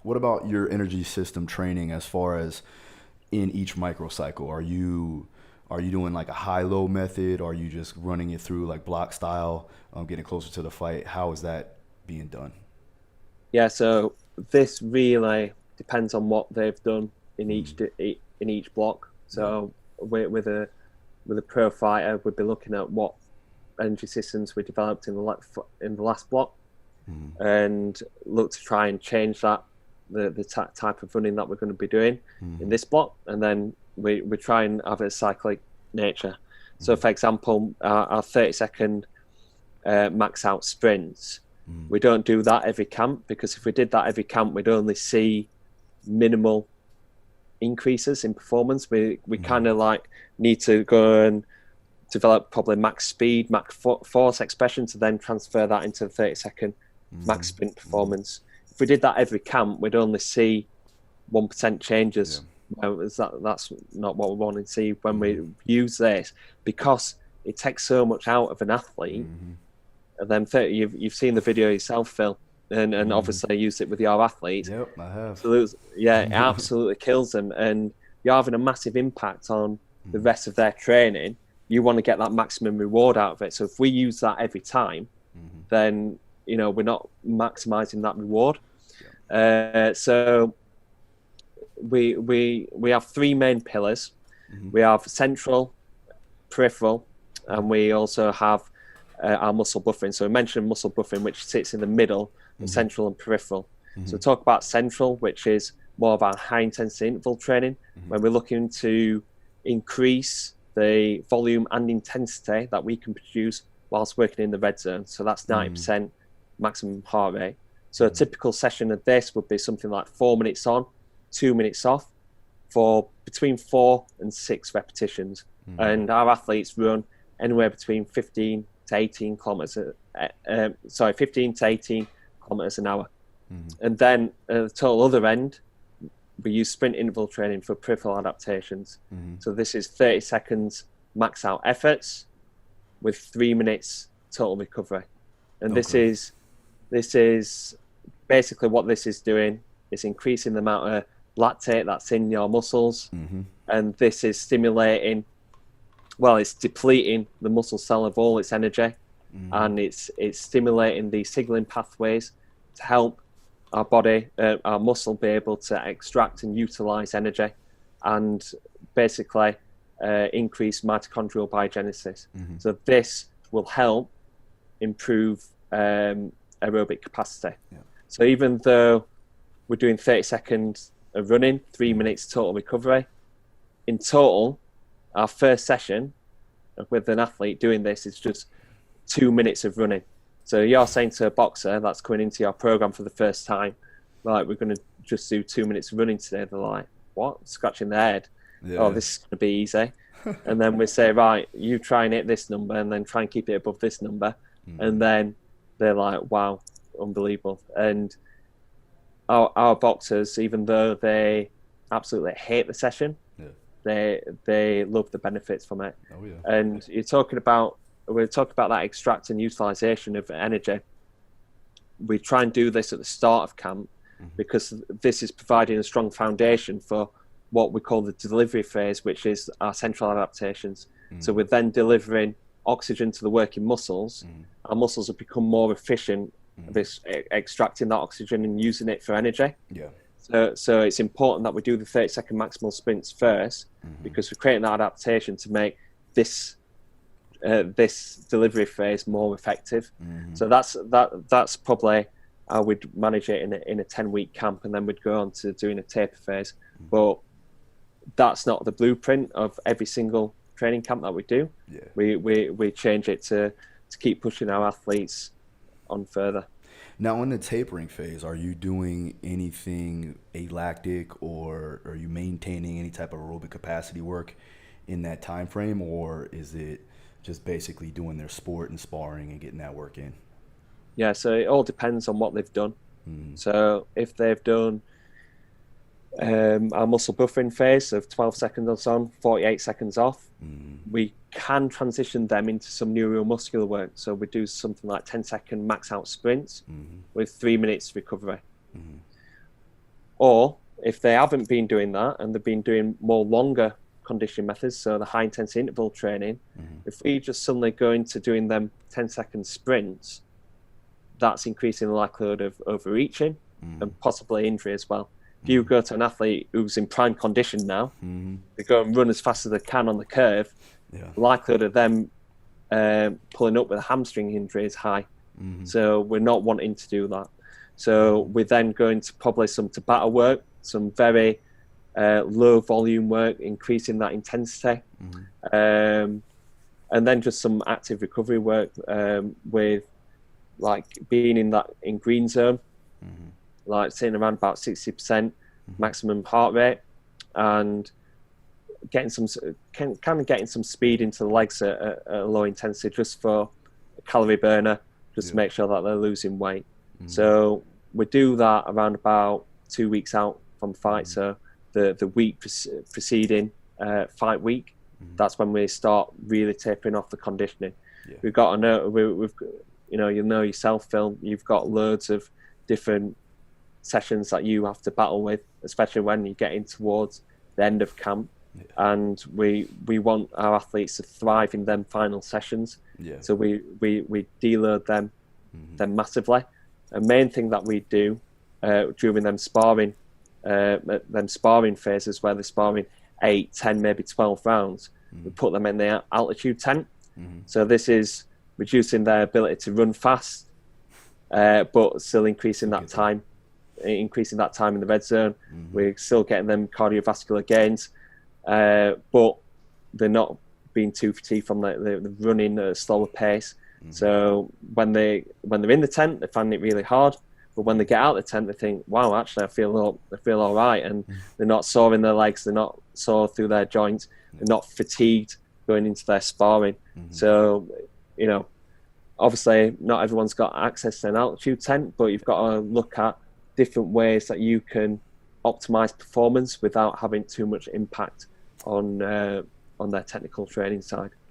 What about your energy system training as far as in each microcycle? Are you doing like a high-low method? Or are you just running it through like block style, getting closer to the fight? How is that being done? Yeah, so this really depends on what they've done in Mm. each block. Yeah. So with a pro fighter, we'd be looking at what energy systems we developed in the last block, Mm. and look to try and change that the type of running that we're going to be doing in Mm. this block, and then we try and have a cyclic nature. So, Mm. for example, our 30-second max out sprints, Mm. we don't do that every camp, because if we did that every camp, we'd only see minimal increases in performance. We Mm. kind of like need to go and develop probably max speed, max force expression to then transfer that into the 30-second max Mm. sprint Mm. performance. If we did that every camp, we'd only see 1% Yeah. changes. That's not what we want to see when we Mm. use this, because it takes so much out of an athlete. Mm. And then you've seen the video yourself, Phil, and Mm. obviously used it with your athletes. Yep, I have. So yeah, it absolutely kills them, and you're having a massive impact on the Mm. rest of their training. You want to get that maximum reward out of it. So if we use that every time, Mm. then we're not maximizing that reward. Yeah. So we have three main pillars. Mm. We have central, peripheral, and we also have our muscle buffering. So we mentioned muscle buffering, which sits in the middle of central and peripheral. So talk about central, which is more of our high intensity interval training, when we're looking to increase the volume and intensity that we can produce whilst working in the red zone. So that's 90% maximum heart rate. So a typical session of this would be something like 4 minutes on, 2 minutes off, for between 4 and 6 repetitions. And our athletes run anywhere between 15 to 18 kilometers, 15 to 18 kilometers an hour. And then at the total other end, we use sprint interval training for peripheral adaptations. So this is 30 seconds max out efforts with 3 minutes total recovery. And Okay. this is basically what this is doing is increasing the amount of lactate that's in your muscles. And this is stimulating, well, it's depleting the muscle cell of all its energy. And it's stimulating the signaling pathways to help our body, our muscle, be able to extract and utilize energy, and basically increase mitochondrial biogenesis. So this will help improve aerobic capacity. Yeah. So even though we're doing 30 seconds of running, 3 minutes total recovery, in total, our first session with an athlete doing this is just 2 minutes of running. So you're saying to a boxer that's coming into your program for the first time, like, we're going to just do 2 minutes of running today. They're like, what? Scratching their head. Yeah. Oh, this is going to be easy. And then we say, right, you try and hit this number and then try and keep it above this number. And then they're like, wow, unbelievable. And our boxers, even though they absolutely hate the session, they love the benefits from it. Oh, yeah. And we're talking about that extract and utilization of energy. We try and do this at the start of camp, because this is providing a strong foundation for what we call the delivery phase, which is our central adaptations. So we're then delivering oxygen to the working muscles. Our muscles have become more efficient at extracting that oxygen and using it for energy. Yeah. So it's important that we do the 30-second maximal sprints first, because we're creating that adaptation to make this delivery phase more effective. So that's probably how we'd manage it in a 10-week camp, and then we'd go on to doing a taper phase. But that's not the blueprint of every single training camp that we do. Yeah. We change it to keep pushing our athletes on further. Now, in the tapering phase, are you doing anything alactic, or are you maintaining any type of aerobic capacity work in that time frame, or is it just basically doing their sport and sparring and getting that work in? Yeah, so it all depends on what they've done. So if they've done our muscle buffering phase of 12 seconds on, 48 seconds off, we can transition them into some neuromuscular work. So we do something like 10-second max out sprints with 3 minutes recovery. Or if they haven't been doing that and they've been doing more longer conditioning methods, so the high intensity interval training, if we just suddenly go into doing them 10-second sprints, that's increasing the likelihood of overreaching and possibly injury as well. If you go to an athlete who's in prime condition now, they go and run as fast as they can on the curve, the likelihood of them pulling up with a hamstring injury is high. So we're not wanting to do that. So we're then going to probably some Tabata work, some very low volume work, increasing that intensity, and then just some active recovery work with like being in green zone, like sitting around about 60% maximum heart rate, and getting some getting some speed into the legs at a low intensity, just for a calorie burner, just to make sure that they're losing weight. So we do that around about 2 weeks out from fight. So the week preceding fight week, that's when we start really tapering off the conditioning. We've got we've you know yourself, Phil, you've got loads of different sessions that you have to battle with, especially when you're getting towards the end of camp. And we want our athletes to thrive in them final sessions. So we deload them massively. A main thing that we do during them sparring phases, where they're sparring 8, 10, maybe 12 rounds, we put them in the altitude tent. So this is reducing their ability to run fast, but still increasing that time in the red zone. We're still getting them cardiovascular gains, but they're not being too fatigued from the running at a slower pace. So when they're in the tent, they find it really hard. But when they get out of the tent, they think, "Wow, actually, I feel all right," and they're not sore in their legs, they're not sore through their joints, they're not fatigued going into their sparring. So, obviously, not everyone's got access to an altitude tent, but you've got to look at different ways that you can optimize performance without having too much impact on their technical training side.